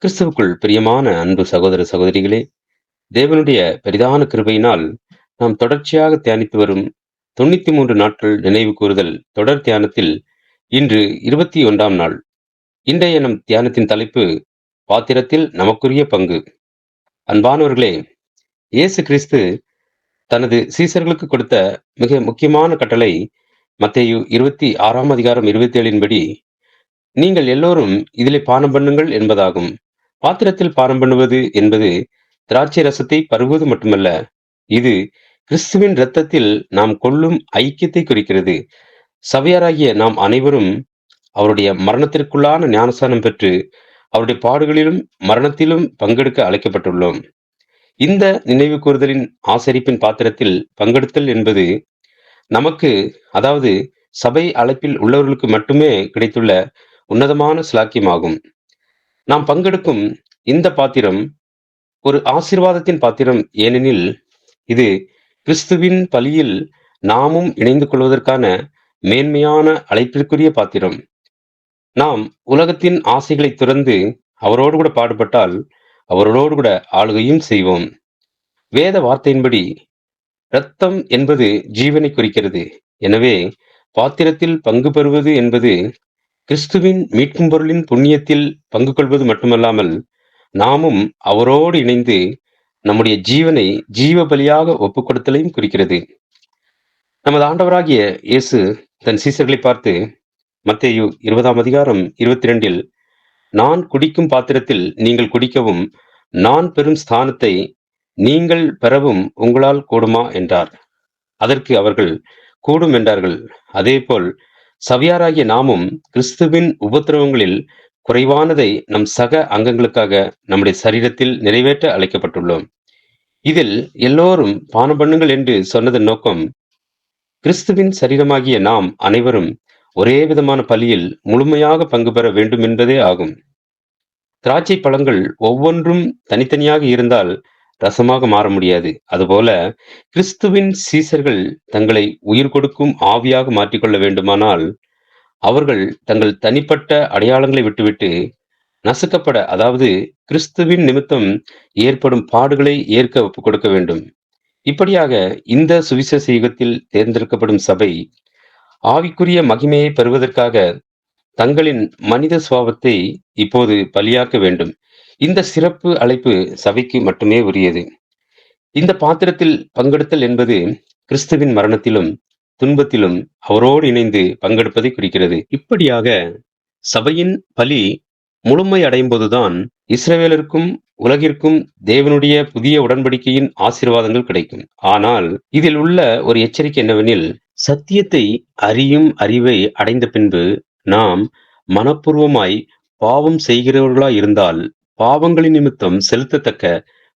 கிறிஸ்துவுக்குள் பிரியமான அன்பு சகோதர சகோதரிகளே, தேவனுடைய பெரிதான கிருபையினால் நாம் தொடர்ச்சியாக தியானித்து வரும் 93 நாட்கள் நினைவு கூறுதல் தொடர் தியானத்தில் இன்று 21ஆம் நாள். இன்றைய நம் தியானத்தின் தலைப்பு, பாத்திரத்தில் நமக்குரிய பங்கு. அன்பானவர்களே, இயேசு கிறிஸ்து தனது சீசர்களுக்கு கொடுத்த மிக முக்கியமான கட்டளை மத்தேயு 26ஆம் அதிகாரம் 27 படி, நீங்கள் எல்லோரும் இதிலே பானம் பண்ணுங்கள் என்பதாகும். பாத்திரத்தில் பானம் பண்ணுவது என்பது திராட்சை ரசத்தை பருகுவது மட்டுமல்ல, இது கிறிஸ்துவின் இரத்தத்தில் நாம் கொள்ளும் ஐக்கியத்தை குறிக்கிறது. சபையாராகிய நாம் அனைவரும் அவருடைய மரணத்திற்குள்ளான ஞானஸ்நானம் பெற்று அவருடைய பாடுகளிலும் மரணத்திலும் பங்கெடுக்க அழைக்கப்பட்டுள்ளோம். இந்த நினைவு கூறுதலின் ஆசரிப்பின் பாத்திரத்தில் பங்கெடுத்தல் என்பது நமக்கு, அதாவது சபை அழைப்பில் உள்ளவர்களுக்கு மட்டுமே கிடைத்துள்ள உன்னதமான சிலாக்கியமாகும். நாம் பங்கெடுக்கும் இந்த பாத்திரம் ஒரு ஆசீர்வாதத்தின் பாத்திரம். ஏனெனில் இது கிறிஸ்துவின் பலியில் நாமும் இணைந்து கொள்வதற்கான மேன்மையான அழைப்பிற்குரிய பாத்திரம். நாம் உலகத்தின் ஆசைகளை துறந்து அவரோடு கூட பாடுபட்டால் அவரோடு கூட ஆளுகையும் செய்வோம். வேத வார்த்தையின்படி இரத்தம் என்பது ஜீவனை குறிக்கிறது. எனவே பாத்திரத்தில் பங்கு பெறுவது என்பது கிறிஸ்துவின் மீட்கும் பொருளின் புண்ணியத்தில் பங்கு கொள்வது மட்டுமல்லாமல், நாமும் அவரோடு இணைந்து நம்முடைய ஜீவனை ஜீவ பலியாக ஒப்புக் கொடுத்தலையும் குறிக்கிறது. நமது ஆண்டவராகிய இயேசு தன் சீசர்களை பார்த்து மத்தேயு 20ஆம் அதிகாரம் 22 நான் குடிக்கும் பாத்திரத்தில் நீங்கள் குடிக்கவும், நான் பெறும் ஸ்தானத்தை நீங்கள் பெறவும் உங்களால் கூடுமா என்றார். அதற்கு அவர்கள் கூடும் என்றார்கள். அதேபோல் சபையாராகிய நாமும் கிறிஸ்துவின் உபத்திரவங்களில் குறைவானதை நம் சக அங்கங்களுக்காக நம்முடைய சரீரத்தில் நிறைவேற்ற அழைக்கப்பட்டுள்ளோம். இதில் எல்லோரும் பானம் பண்ணுங்கள் என்று சொன்னதன் நோக்கம், கிறிஸ்துவின் சரீரமாகிய நாம் அனைவரும் ஒரே விதமான பலியில் முழுமையாக பங்கு பெற வேண்டும் என்பதே ஆகும். திராட்சை பழங்கள் ஒவ்வொன்றும் தனித்தனியாக இருந்தால் ரசமாக மாற முடியாது. அதுபோல கிறிஸ்துவின் சீசர்கள் தங்களை உயிர் கொடுக்கும் ஆவியாக மாற்றிக்கொள்ள வேண்டுமானால் அவர்கள் தங்கள் தனிப்பட்ட அடையாளங்களை விட்டுவிட்டு நசுக்கப்பட, அதாவது கிறிஸ்துவின் நிமித்தம் ஏற்படும் பாடுகளை ஏற்க ஒப்புக் கொடுக்க வேண்டும். இப்படியாக இந்த சுவிசேஷ யுகத்தில் தேர்ந்தெடுக்கப்படும் சபை ஆவிக்குரிய மகிமையை பெறுவதற்காக தங்களின் மனித சுபாவத்தை இப்போது பலியாக்க வேண்டும். இந்த சிறப்பு அழைப்பு சபைக்கு மட்டுமே உரியது. இந்த பாத்திரத்தில் பங்கெடுத்தல் என்பது கிறிஸ்துவின் மரணத்திலும் துன்பத்திலும் அவரோடு இணைந்து பங்கெடுப்பதை குறிக்கிறது. இப்படியாக சபையின் பலி முழுமை அடையும் போதுதான் இஸ்ரவேலருக்கும் உலகிற்கும் தேவனுடைய புதிய உடன்படிக்கையின் ஆசீர்வாதங்கள் கிடைக்கும். ஆனால் இதில் உள்ள ஒரு எச்சரிக்கை என்னவெனில், சத்தியத்தை அறியும் அறிவை அடைந்த பின்பு நாம் மனப்பூர்வமாய் பாவம் செய்கிறவர்களாய் இருந்தால் பாவங்களின் நிமித்தம் செலுத்தத்தக்க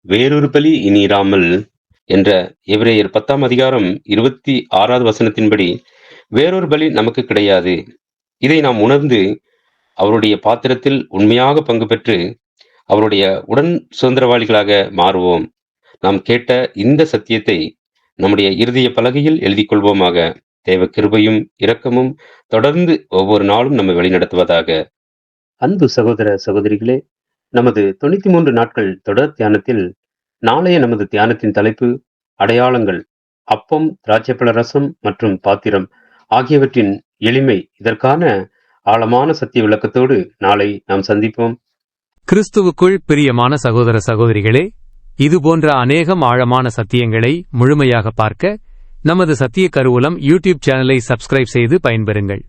வேறொரு பலி இனிராமல் என்ற எபிரேயர் 10ஆம் அதிகாரம் 26வது வசனத்தின்படி வேறொரு பலி நமக்கு கிடையாது. இதை நாம் உணர்ந்து அவருடைய பாத்திரத்தில் உண்மையாக பங்கு பெற்று அவருடைய உடன் சுதந்திரவாளிகளாக மாறுவோம். நாம் கேட்ட இந்த சத்தியத்தை நம்முடைய இருதய பலகையில் எழுதி கொள்வோமாக. தேவ கிருபையும் இரக்கமும் தொடர்ந்து ஒவ்வொரு நாளும் நம்மை வழிநடத்துவதாக. அன்பு சகோதர சகோதரிகளே, நமது 93 நாட்கள் தொடர் தியானத்தில் நாளைய நமது தியானத்தின் தலைப்பு அடையாளங்கள், அப்பம், திராட்சைப்பழ ரசம் மற்றும் பாத்திரம் ஆகியவற்றின் எளிமை. இதற்கான ஆழமான சத்திய விளக்கத்தோடு நாளை நாம் சந்திப்போம். கிறிஸ்துவுக்குள் பிரியமான சகோதர சகோதரிகளே, இதுபோன்ற அநேகம் ஆழமான சத்தியங்களை முழுமையாக பார்க்க நமது சத்திய கருவூலம் யூடியூப் சேனலை சப்ஸ்கிரைப் செய்து பயன்பெறுங்கள்.